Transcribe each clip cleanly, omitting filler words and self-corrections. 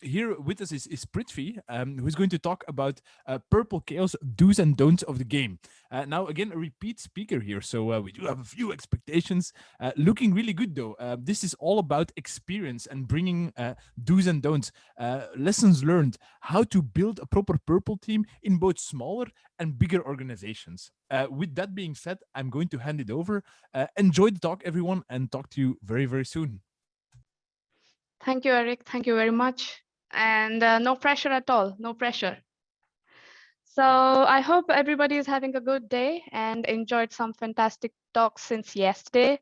Here with us is Prithvi, who's going to talk about Purple Chaos do's and don'ts of the game. Now, again, a repeat speaker here, so we do have a few expectations. Looking really good, though. This is all about experience and bringing do's and don'ts, lessons learned, how to build a proper Purple team in both smaller and bigger organizations. With that being said, I'm going to hand it over. Enjoy the talk, everyone, and talk to you very, very soon. Thank you, Eric. Thank you very much. And no pressure at all, no pressure. So I hope everybody is having a good day and enjoyed some fantastic talks since yesterday.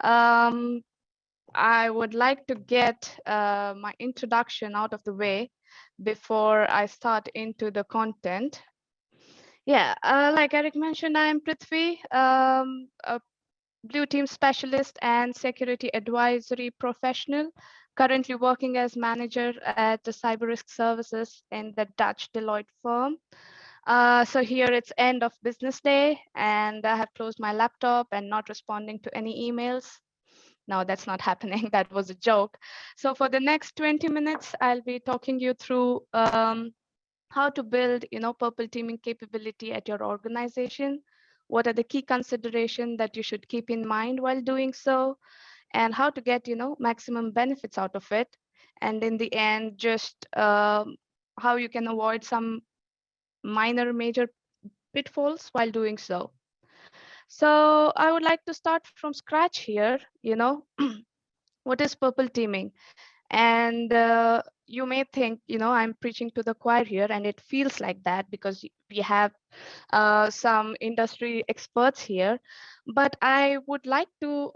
Um, I would like to get my introduction out of the way before I start into the content. Yeah, like Eric mentioned, I am Prithvi, a Blue Team Specialist and Security Advisory Professional, currently working as manager at the Cyber Risk Services in the Dutch Deloitte firm. So here it's end of business day and I have closed my laptop and not responding to any emails. No, that's not happening. That was a joke. So for the next 20 minutes, I'll be talking you through how to build, purple teaming capability at your organization. What are the key considerations that you should keep in mind while doing so, and how to get, maximum benefits out of it. And in the end, just how you can avoid some minor major pitfalls while doing so. So I would like to start from scratch here, what is purple teaming? And you may think, I'm preaching to the choir here, and it feels like that because we have some industry experts here. But I would like to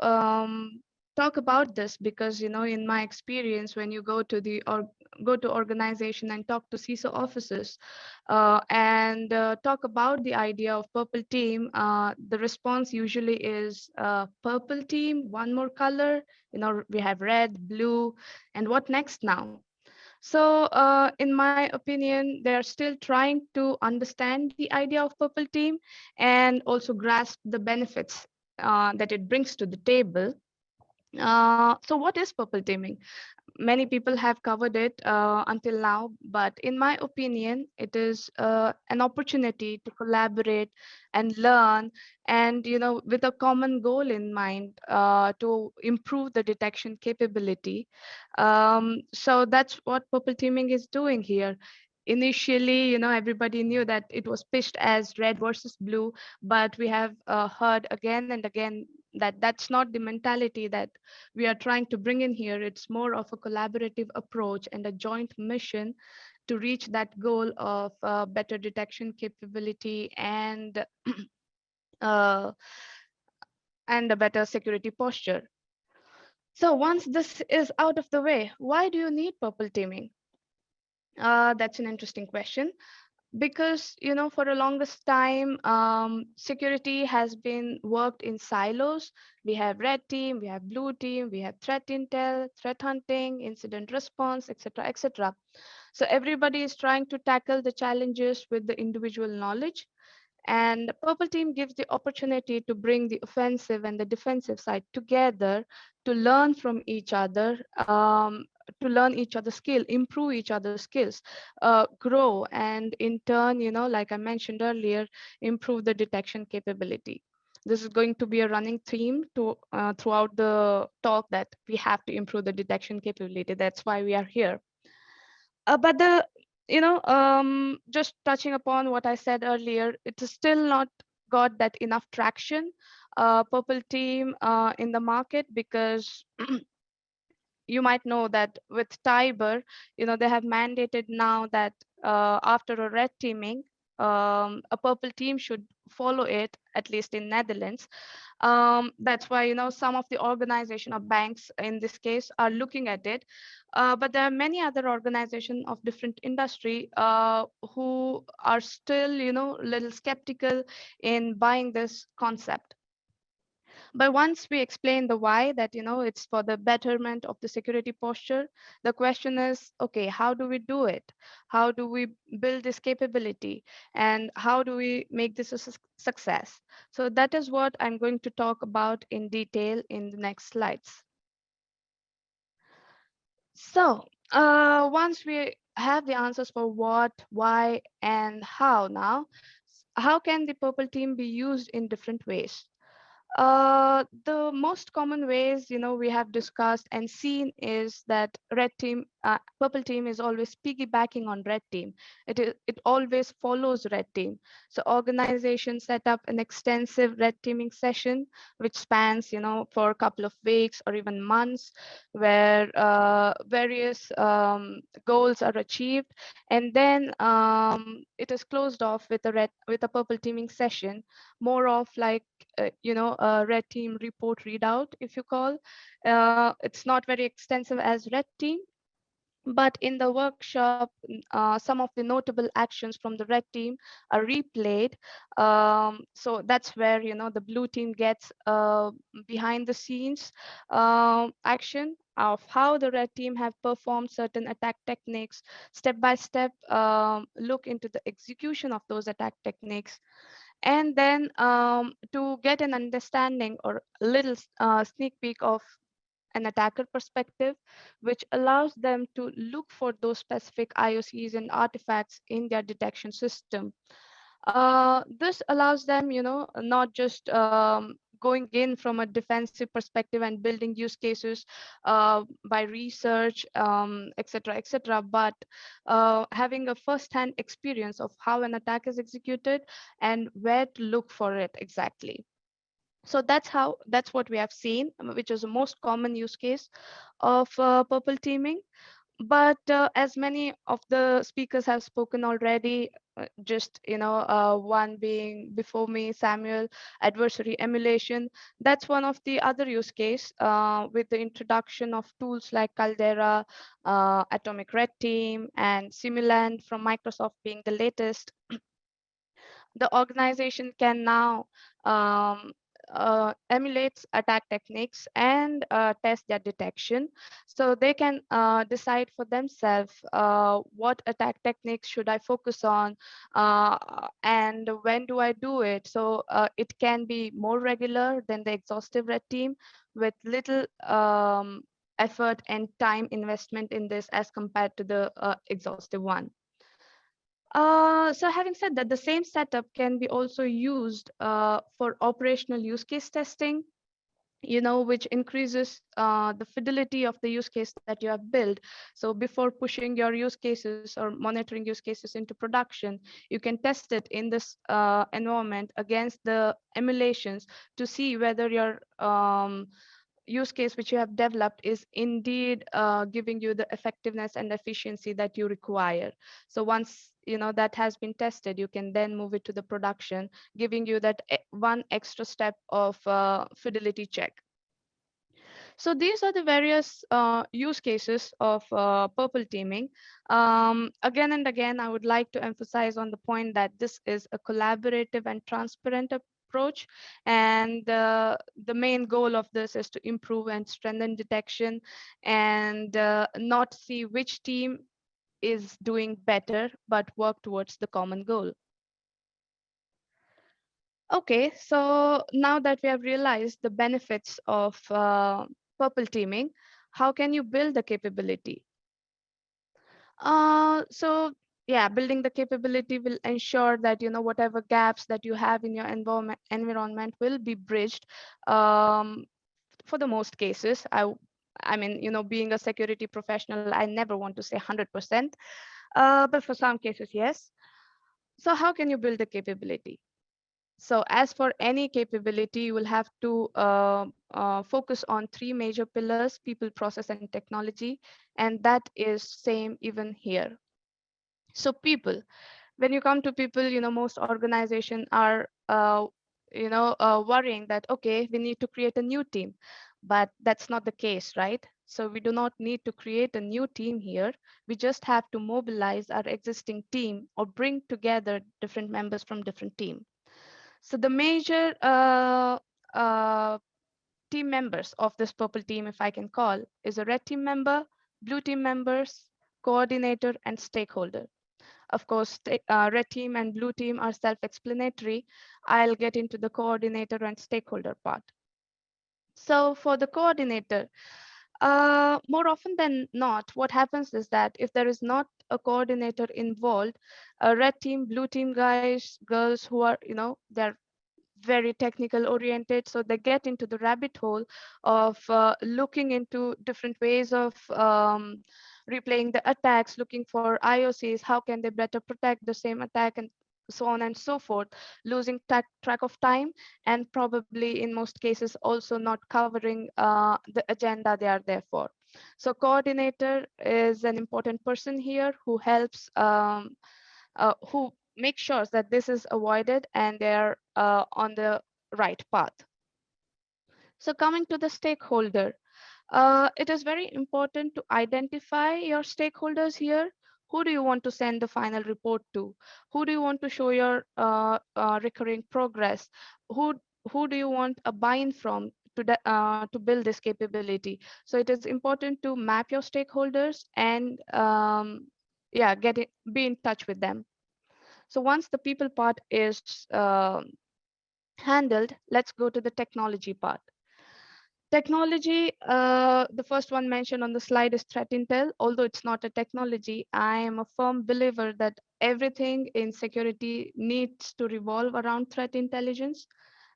talk about this because, in my experience, when you go to go to organization and talk to CISO officers and talk about the idea of purple team, the response usually is purple team, one more color. We have red, blue, and what next now? So, in my opinion, they're still trying to understand the idea of purple team and also grasp the benefits that it brings to the table. So what is purple teaming? Many people have covered it until now, but in my opinion, it is an opportunity to collaborate and learn, and with a common goal in mind to improve the detection capability. So that's what purple teaming is doing here. Initially, everybody knew that it was pitched as red versus blue, but we have heard again and again that that's not the mentality that we are trying to bring in here. It's more of a collaborative approach and a joint mission to reach that goal of better detection capability uh, and a better security posture. So once this is out of the way, why do you need purple teaming? That's an interesting question because for the longest time security has been worked in silos. We have red team, we have blue team, we have threat intel, threat hunting, incident response, etc., etc. So everybody is trying to tackle the challenges with the individual knowledge, and purple team gives the opportunity to bring the offensive and the defensive side together to learn from each other, to learn each other's skill, improve each other's skills, grow, and in turn, like I mentioned earlier, improve the detection capability. This is going to be a running theme to throughout the talk, that we have to improve the detection capability. That's why we are here. But the just touching upon what I said earlier, it is still not got that enough traction, purple team in the market, because you might know that with Tiber, they have mandated now that after a red teaming, a purple team should follow it, at least in Netherlands. That's why some of the organization or banks in this case are looking at it, but there are many other organizations of different industry who are still a little skeptical in buying this concept. But once we explain the why, that it's for the betterment of the security posture, the question is, okay, how do we do it? How do we build this capability? And how do we make this a success? So that is what I'm going to talk about in detail in the next slides. So Once we have the answers for what, why, and how now, how can the purple team be used in different ways? The most common ways, we have discussed and seen is that purple team is always piggybacking on red team. It always follows red team. So organizations set up an extensive red teaming session, which spans, for a couple of weeks or even months, where various goals are achieved, and then it is closed off with a purple teaming session, more of like a red team report readout, if you call. It's not very extensive as red team, but in the workshop, some of the notable actions from the red team are replayed. So that's where the blue team gets behind the scenes action of how the red team have performed certain attack techniques, step by step look into the execution of those attack techniques, and then to get an understanding or a little sneak peek of an attacker perspective, which allows them to look for those specific IOCs and artifacts in their detection system. This allows them, not just going in from a defensive perspective and building use cases by research, et cetera, but having a first-hand experience of how an attack is executed and where to look for it exactly. So that's what we have seen, which is the most common use case of purple teaming. But as many of the speakers have spoken already, just one being before me, Samuel, adversary emulation, that's one of the other use case with the introduction of tools like Caldera, Atomic Red Team, and Simulant from Microsoft being the latest. The organization can now emulate attack techniques and test their detection. So they can decide for themselves what attack techniques should I focus on and when do I do it. So it can be more regular than the exhaustive red team with little effort and time investment in this as compared to the exhaustive one. So having said that, the same setup can be also used for operational use case testing, which increases the fidelity of the use case that you have built. So before pushing your use cases or monitoring use cases into production, you can test it in this environment against the emulations to see whether your use case which you have developed is indeed giving you the effectiveness and efficiency that you require. So once that has been tested, you can then move it to the production, giving you that one extra step of fidelity check. So these are the various use cases of purple teaming. Again and again, I would like to emphasize on the point that this is a collaborative and transparent approach. And the main goal of this is to improve and strengthen detection and not see which team is doing better, but work towards the common goal. Okay, so now that we have realized the benefits of purple teaming, how can you build the capability? So yeah, building the capability will ensure that whatever gaps that you have in your environment will be bridged. For the most cases, I mean, being a security professional, I never want to say 100%, but for some cases, yes. So how can you build the capability? So as for any capability, you will have to focus on three major pillars: people, process, and technology. And that is same even here. So people, when you come to people, most organizations are, worrying that, okay, we need to create a new team, but that's not the case, right? So we do not need to create a new team here. We just have to mobilize our existing team or bring together different members from different teams. So the major uh, team members of this purple team, if I can call, is a red team member, blue team members, coordinator, and stakeholder. Of course, red team and blue team are self-explanatory. I'll get into the coordinator and stakeholder part. So for the coordinator, More often than not, what happens is that if there is not a coordinator involved, a red team, blue team guys, girls who are, they're very technical oriented, so they get into the rabbit hole of looking into different ways of replaying the attacks, looking for IOCs, how can they better protect the same attack, and so on and so forth, losing track of time, and probably in most cases also not covering the agenda they are there for. So coordinator is an important person here who helps, who make sure that this is avoided and they're on the right path. So coming to the stakeholder, it is very important to identify your stakeholders here. Who do you want to send the final report to? Who do you want to show your recurring progress? Who who do you want a buy-in from to build this capability? So it is important to map your stakeholders and yeah, be in touch with them. So once the people part is handled, let's go to the technology part. Technology, the first one mentioned on the slide is threat intel. Although it's not a technology, I am a firm believer that everything in security needs to revolve around threat intelligence.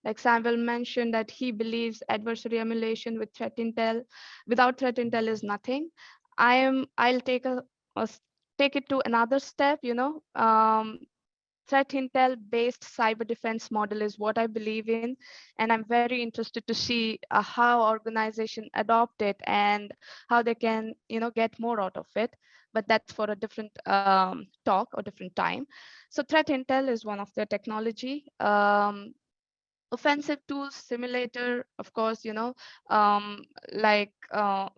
Like Samuel mentioned that he believes adversary emulation with threat intel, without threat intel is nothing. I'll take it to another step, threat intel based cyber defense model is what I believe in, and I'm very interested to see how organization adopt it and how they can get more out of it, but that's for a different talk or different time. So threat intel is one of the technology. Offensive tools simulator, of course, like uh,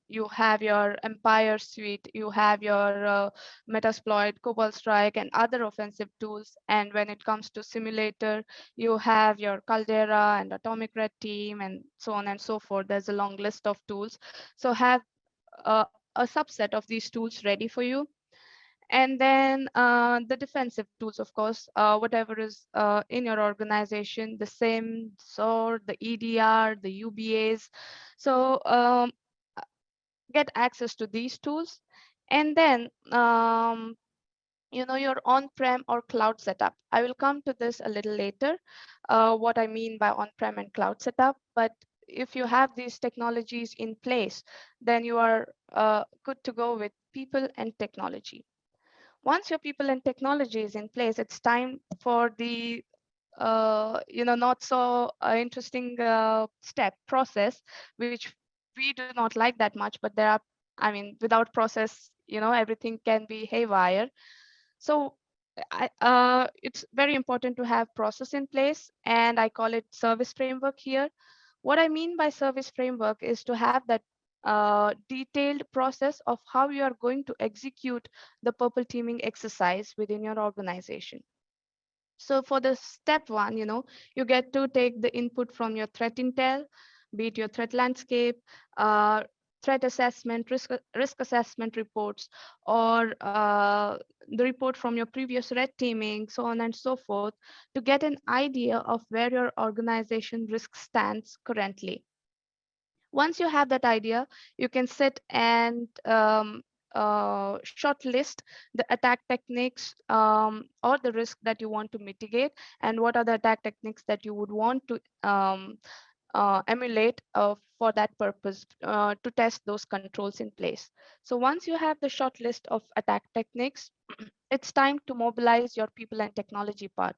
you have your Empire suite, you have your Metasploit, Cobalt Strike, and other offensive tools. And when it comes to simulator, you have your Caldera and Atomic Red Team, and so on and so forth. There's a long list of tools. So have a subset of these tools ready for you. And then the defensive tools, of course, whatever is in your organization, the SIM, SOAR, the EDR, the UBAs. So get access to these tools. And then your on-prem or cloud setup. I will come to this a little later, what I mean by on-prem and cloud setup. But if you have these technologies in place, then you are good to go with people and technology. Once your people and technology is in place, it's time for the not so interesting step process, which we do not like that much, but there are, I mean, without process, everything can be haywire. So it's very important to have process in place, and I call it service framework here. What I mean by service framework is to have that detailed process of how you are going to execute the purple teaming exercise within your organization. So for the step one, you get to take the input from your threat intel, be it your threat landscape, uh, threat assessment, risk assessment reports, or the report from your previous red teaming, so on and so forth, to get an idea of where your organization risk stands currently. Once you have that idea, you can sit and shortlist the attack techniques or the risk that you want to mitigate, and what are the attack techniques that you would want to emulate for that purpose to test those controls in place. So once you have the short list of attack techniques, it's time to mobilize your people and technology part.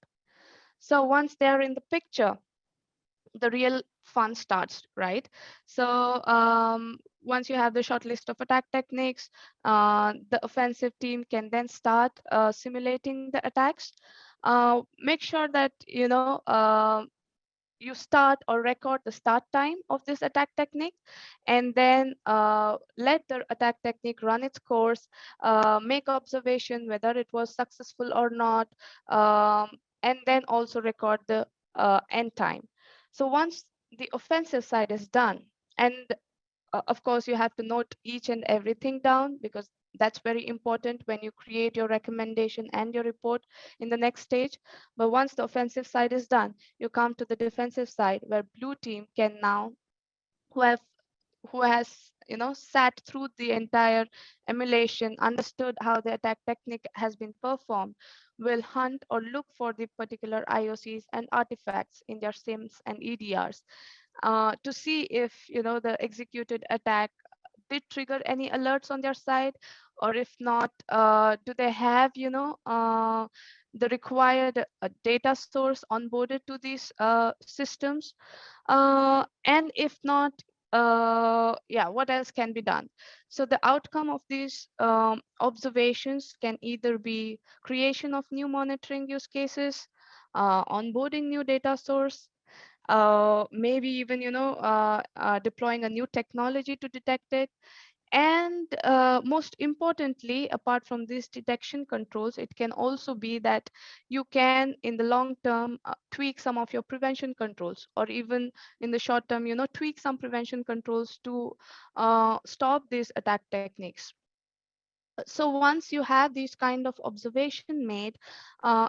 So once they're in the picture, the real fun starts, right? So once you have the short list of attack techniques, the offensive team can then start simulating the attacks. Make sure that you start or record the start time of this attack technique, and then let the attack technique run its course, make observation whether it was successful or not, and then also record the end time. So once the offensive side is done, and of course, you have to note each and everything down, because that's very important when you create your recommendation and your report in the next stage. But once the offensive side is done, you come to the defensive side, where blue team can now, who have who has sat through the entire emulation, understood how the attack technique has been performed, will hunt or look for the particular IOCs and artifacts in their SIMs and EDRs to see if the executed attack did trigger any alerts on their side, or if not, do they have the required data source onboarded to these systems, and if not, yeah, what else can be done? So the outcome of these observations can either be creation of new monitoring use cases, onboarding new data source, maybe even deploying a new technology to detect it. And most importantly, apart from these detection controls, it can also be that you can, in the long term, tweak some of your prevention controls, or even in the short term, tweak some prevention controls to stop these attack techniques. So once you have these kind of observation made,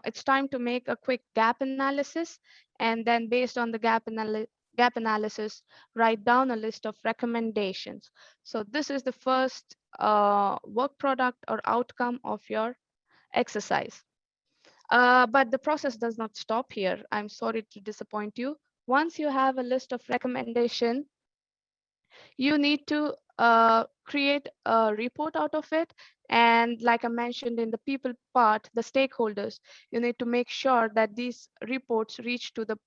it's time to make a quick gap analysis, and then based on the gap analysis, write down a list of recommendations. So this is the first work product or outcome of your exercise. But the process does not stop here. I'm sorry to disappoint you. Once you have a list of recommendation, you need to create a report out of it. And like I mentioned in the people part, the stakeholders, you need to make sure that these reports reach to the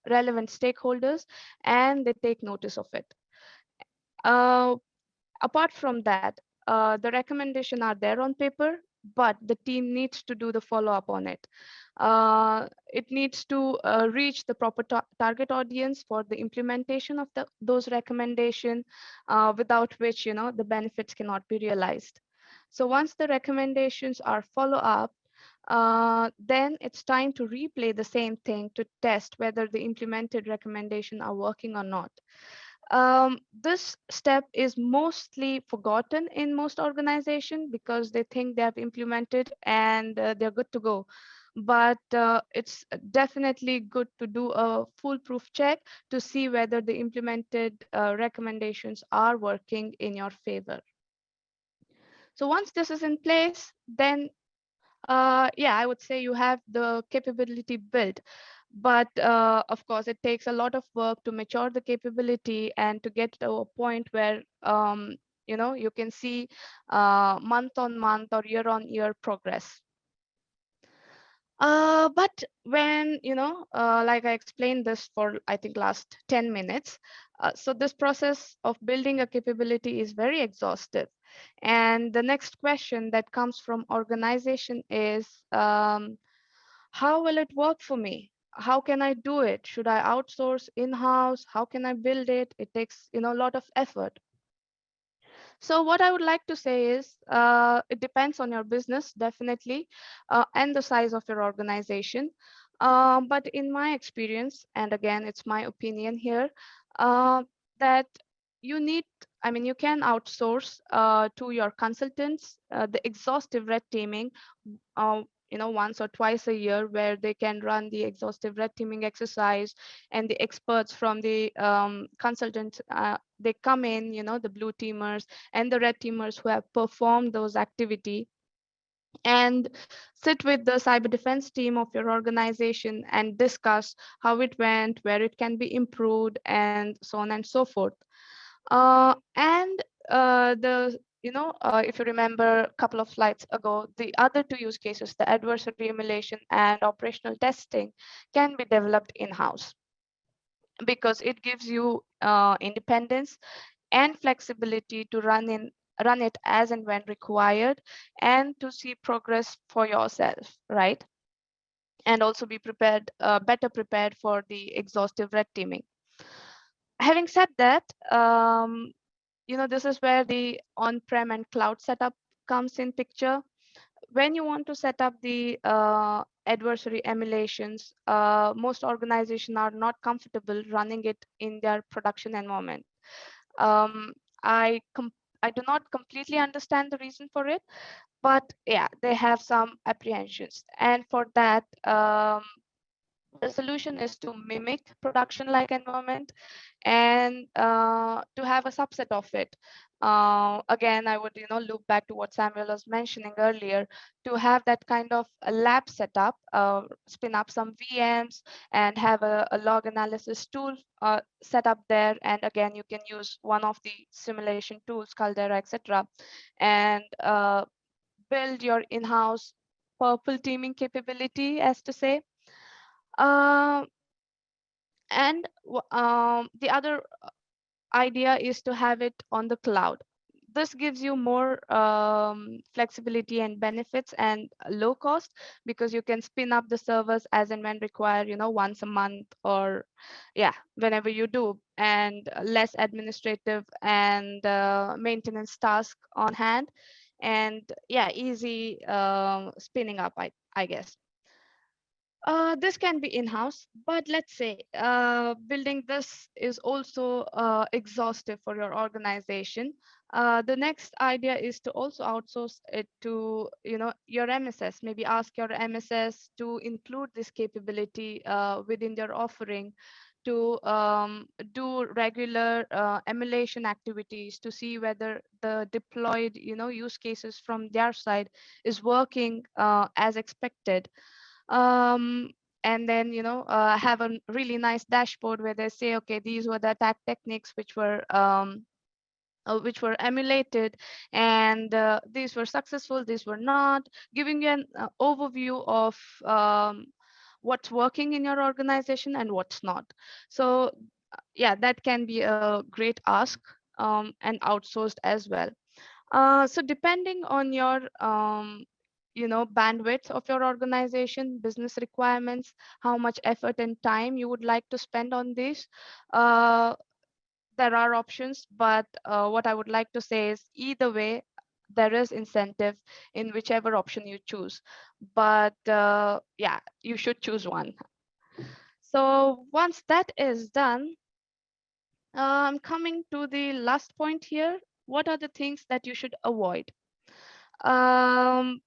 relevant stakeholders and they take notice of it. Uh, Apart from that, the recommendation are there on paper, but the team needs to do the follow-up on it. It needs to reach the proper target audience for the implementation of those recommendations, without which the benefits cannot be realized. So once the recommendations are follow up, then it's time to replay the same thing to test whether the implemented recommendation are working or not. This step is mostly forgotten in most organizations because they think they have implemented and they're good to go. But it's definitely good to do a foolproof check to see whether the implemented recommendations are working in your favor. So once this is in place, then yeah, I would say you have the capability built. But of course, it takes a lot of work to mature the capability and to get to a point where you can see month on month or year on year progress. But when, like I explained this for, I think, last 10 minutes, so this process of building a capability is very exhaustive. And the next question that comes from organization is, how will it work for me? How can I do it? Should I outsource in-house? How can I build it? It takes, a lot of effort. So what I would like to say is, it depends on your business, definitely, and the size of your organization. But in my experience, and again, it's my opinion here, uh, that you need, I mean, you can outsource to your consultants the exhaustive red teaming, uh, once or twice a year, where they can run the exhaustive red teaming exercise, and the experts from the consultants, they come in, the blue teamers and the red teamers who have performed those activity, and sit with the cyber defense team of your organization and discuss how it went, where it can be improved, and so on and so forth. And the if you remember a couple of slides ago, the other two use cases, the adversary emulation and operational testing, can be developed in-house because it gives you independence and flexibility to run it as and when required, and to see progress for yourself, right? And also be prepared, better prepared for the exhaustive red teaming. Having said that, this is where the on-prem and cloud setup comes in picture. When you want to set up the adversary emulations, most organizations are not comfortable running it in their production environment. Um, I I do not completely understand the reason for it, but yeah, they have some apprehensions, and for that, The solution is to mimic production-like environment and to have a subset of it. Again, I would, loop back to what Samuel was mentioning earlier, to have that kind of a lab setup, spin up some VMs and have a log analysis tool set up there. And again, you can use one of the simulation tools, Caldera, etc., and build your in-house purple teaming capability, as to say. Uh, and the other idea is to have it on the cloud. This gives you more flexibility and benefits and low cost, because you can spin up the servers as and when required, once a month, or yeah, whenever you do, and less administrative and maintenance task on hand, and yeah, easy spinning up, I guess. This can be in-house, but let's say building this is also exhaustive for your organization. The next idea is to also outsource it to, your MSS. Maybe ask your MSS to include this capability within their offering, to do regular emulation activities to see whether the deployed, use cases from their side is working as expected. um, and then have a really nice dashboard where they say, okay, these were the attack techniques which were emulated, and these were successful, these were not, giving you an overview of what's working in your organization and what's not. So yeah, that can be a great ask, and outsourced as well. So depending on your bandwidth of your organization, business requirements, how much effort and time you would like to spend on this, uh, there are options. But what I would like to say is, either way, there is incentive in whichever option you choose. But yeah, you should choose one. So once that is done, coming to the last point here, what are the things that you should avoid? Um,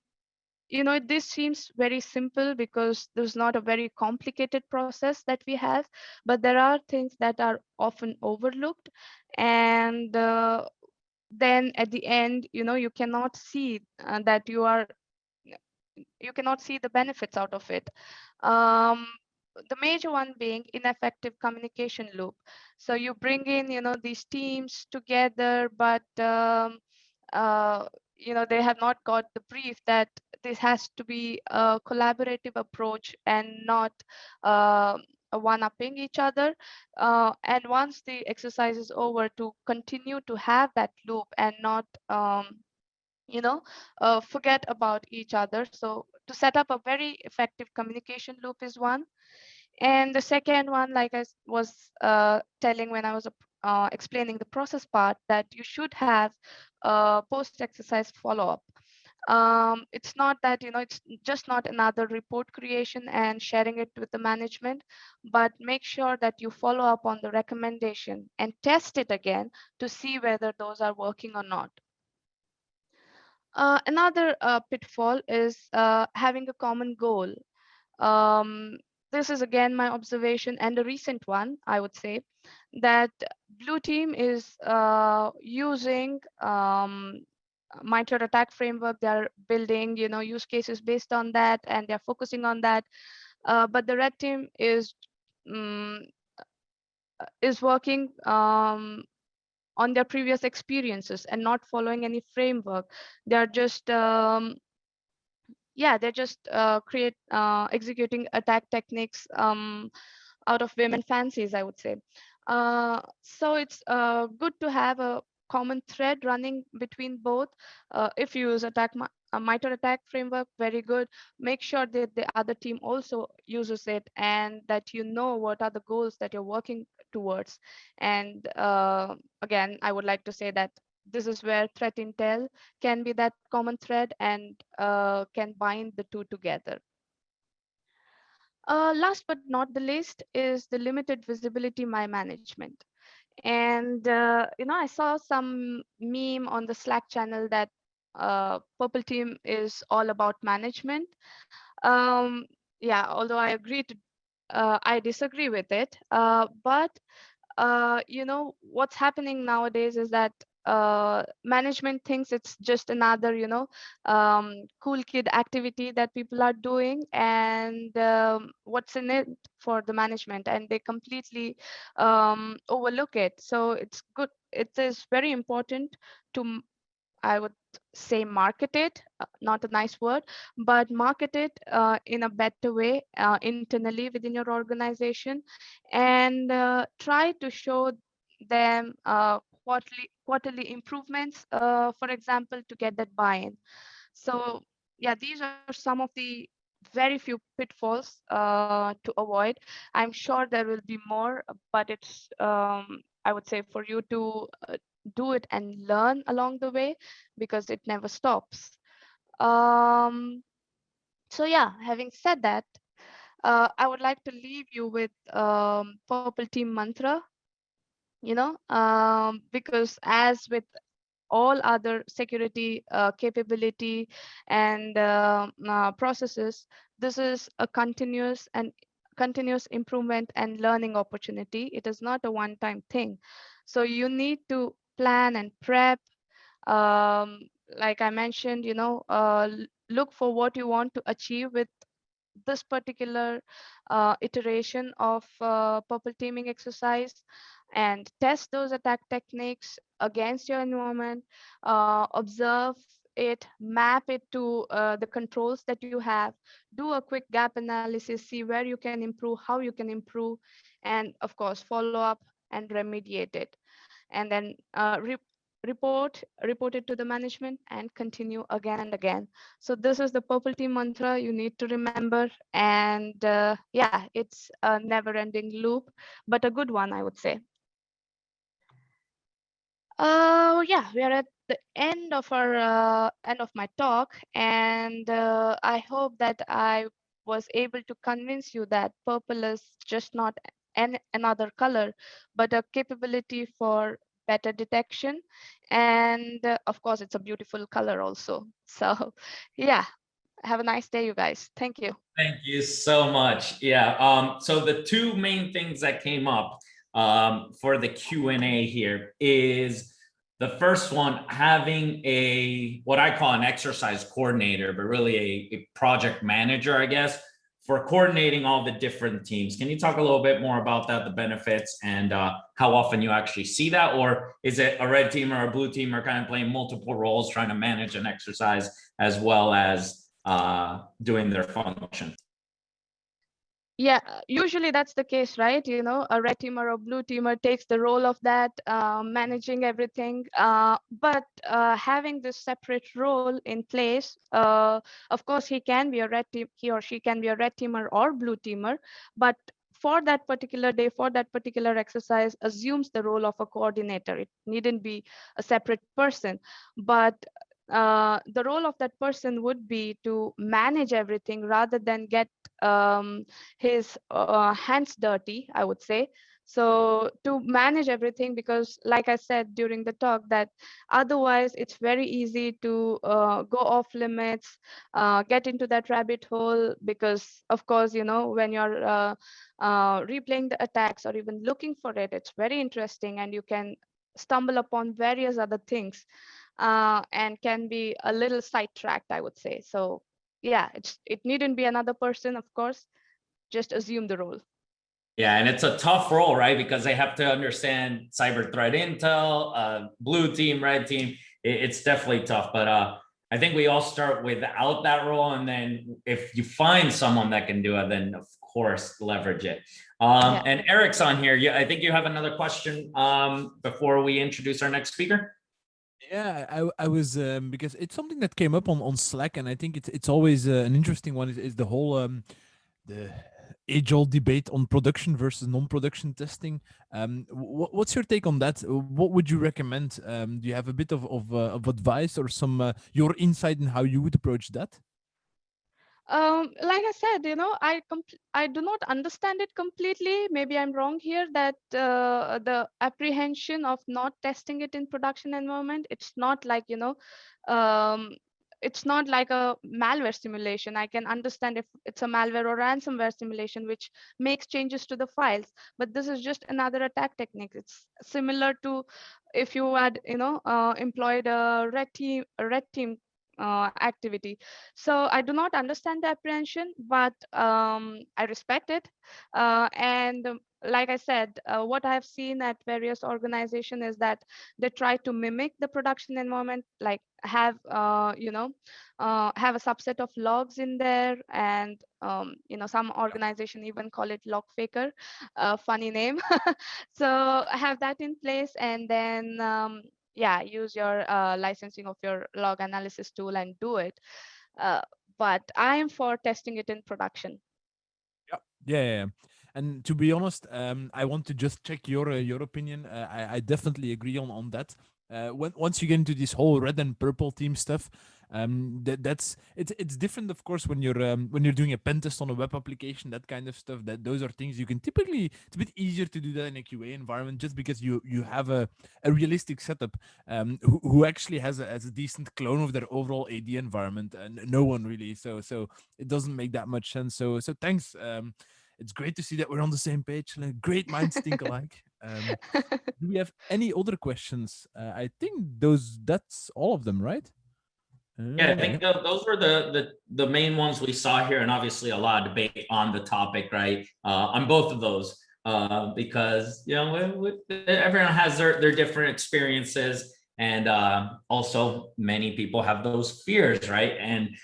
this seems very simple because there's not a very complicated process that we have, but there are things that are often overlooked. And then at the end, you cannot see that you cannot see the benefits out of it. Um, the major one being ineffective communication loop. So you bring in, these teams together, but they have not got the brief that this has to be a collaborative approach and not a one-upping each other. And once the exercise is over, to continue to have that loop and not you know forget about each other. So to set up a very effective communication loop is one. And the second one, like I was telling when I was explaining the process part, that you should have post exercise follow up. It's not that, it's just not another report creation and sharing it with the management, but make sure that you follow up on the recommendation and test it again to see whether those are working or not. Another pitfall is having a common goal. Um, this is again my observation and a recent one, I would say, that Blue Team is using MITRE attack framework. They're building, use cases based on that, and they're focusing on that. But the Red Team um, is working on their previous experiences and not following any framework. They're just yeah, they're just executing attack techniques out of women fancies, I would say. So it's good to have a common thread running between both. If you use a MITRE attack framework, very good. Make sure that the other team also uses it, and that you know what are the goals that you're working towards. And again, I would like to say that this is where threat intel can be that common thread and can bind the two together. Last but not the least is the limited visibility my management. And I saw some meme on the Slack channel that Purple Team is all about management. Um, yeah, although I agree I disagree with it. But what's happening nowadays is that management thinks it's just another, cool kid activity that people are doing, and what's in it for the management, and they completely overlook it. So it's good. It is very important to I would say market it, not a nice word, but market it in a better way internally within your organization, and try to show them quarterly improvements, for example, to get that buy-in. So yeah, these are some of the very few pitfalls to avoid. I'm sure there will be more, but it's I would say for you to do it and learn along the way, because it never stops. Um, so yeah, having said that, I would like to leave you with Purple Team mantra, because as with all other security capability and processes, this is a continuous improvement and learning opportunity. It is not a one-time thing. So you need to plan and prep. um, like I mentioned, look for what you want to achieve with this particular iteration of purple teaming exercise, and test those attack techniques against your environment. Observe it, map it to the controls that you have, do a quick gap analysis, see where you can improve, how you can improve, and of course follow up and remediate it, and then report it to the management and continue again and again. So this is the purple team mantra you need to remember, and yeah, it's a never ending loop, but a good one, I would say. Yeah, we are at the end of my talk, and I hope that I was able to convince you that purple is just not another color, but a capability for better detection, and of course, it's a beautiful color also. So, yeah, have a nice day, you guys. Thank you. Thank you so much. Yeah. So the two main things that came up for the Q&A here is the first one, having a what I call an exercise coordinator, but really a project manager, I guess, for coordinating all the different teams. Can you talk a little bit more about that, the benefits, and how often you actually see that? Or is it a red team or a blue team are kind of playing multiple roles, trying to manage an exercise as well as doing their function? Yeah, usually that's the case, right? A red teamer or blue teamer takes the role of that, managing everything. But having this separate role in place, of course, he or she can be a red teamer or blue teamer, but for that particular day, for that particular exercise, assumes the role of a coordinator. It needn't be a separate person, but the role of that person would be to manage everything rather than get his hands dirty, I would say. So to manage everything, because like I said during the talk, that otherwise it's very easy to go off limits, get into that rabbit hole, because of course, when you're replaying the attacks or even looking for it, it's very interesting, and you can stumble upon various other things, and can be a little sidetracked, I would say. So yeah, it needn't be another person, of course, just assume the role. Yeah, and it's a tough role, right? Because they have to understand cyber threat intel, blue team, red team. It's definitely tough, but I think we all start without that role, and then if you find someone that can do it, then of course leverage it. Yeah. And Eric's on here. I think you have another question before we introduce our next speaker. Yeah, I was because it's something that came up on Slack, and I think it's always an interesting one. Is the whole the age-old debate on production versus non-production testing. What's your take on that? What would you recommend? Do you have a bit of advice or some your insight in how you would approach that? Like I said, I do not understand it completely. Maybe I'm wrong here, that the apprehension of not testing it in production environment, it's not like, um, it's not like a malware simulation. I can understand if it's a malware or ransomware simulation, which makes changes to the files. But this is just another attack technique. It's similar to if you had, employed a red team activity. So I do not understand the apprehension, but I respect it. And like I said, what I have seen at various organizations is that they try to mimic the production environment, like have a subset of logs in there, and some organization even call it log faker, funny name. So I have that in place, and then yeah, use your licensing of your log analysis tool and do it. uh, but I am for testing it in production. Yeah, yeah, yeah. And to be honest, I want to just check your opinion. I definitely agree on that. Once you get into this whole red and purple team stuff, it's different, of course, when you're doing a pen test on a web application, that kind of stuff. That those are things you can typically. It's a bit easier to do that in a QA environment, just because you have a realistic setup. Who actually has a decent clone of their overall AD environment, and no one really. So it doesn't make that much sense. So thanks. It's great to see that we're on the same page. Like, great minds think alike. Do we have any other questions? I think that's all of them, right? Yeah, I Yeah. think those were the main ones we saw here, and obviously a lot of debate on the topic, right? On both of those, because everyone has their different experiences, and also many people have those fears, right? And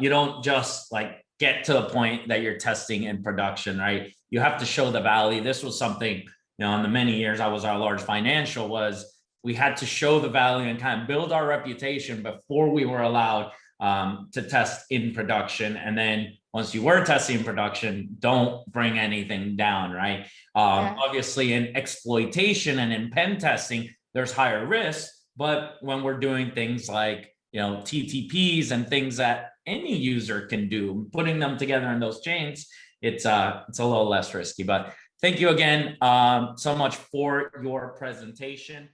you don't just like get to the point that you're testing in production, right? You have to show the value. This was something, in the many years I was at a large financial, was we had to show the value and kind of build our reputation before we were allowed to test in production. And then once you were testing in production, don't bring anything down, right? Yeah. Obviously, in exploitation and in pen testing, there's higher risk. But when we're doing things like TTPs and things that any user can do, putting them together in those chains, it's a little less risky. But thank you again so much for your presentation.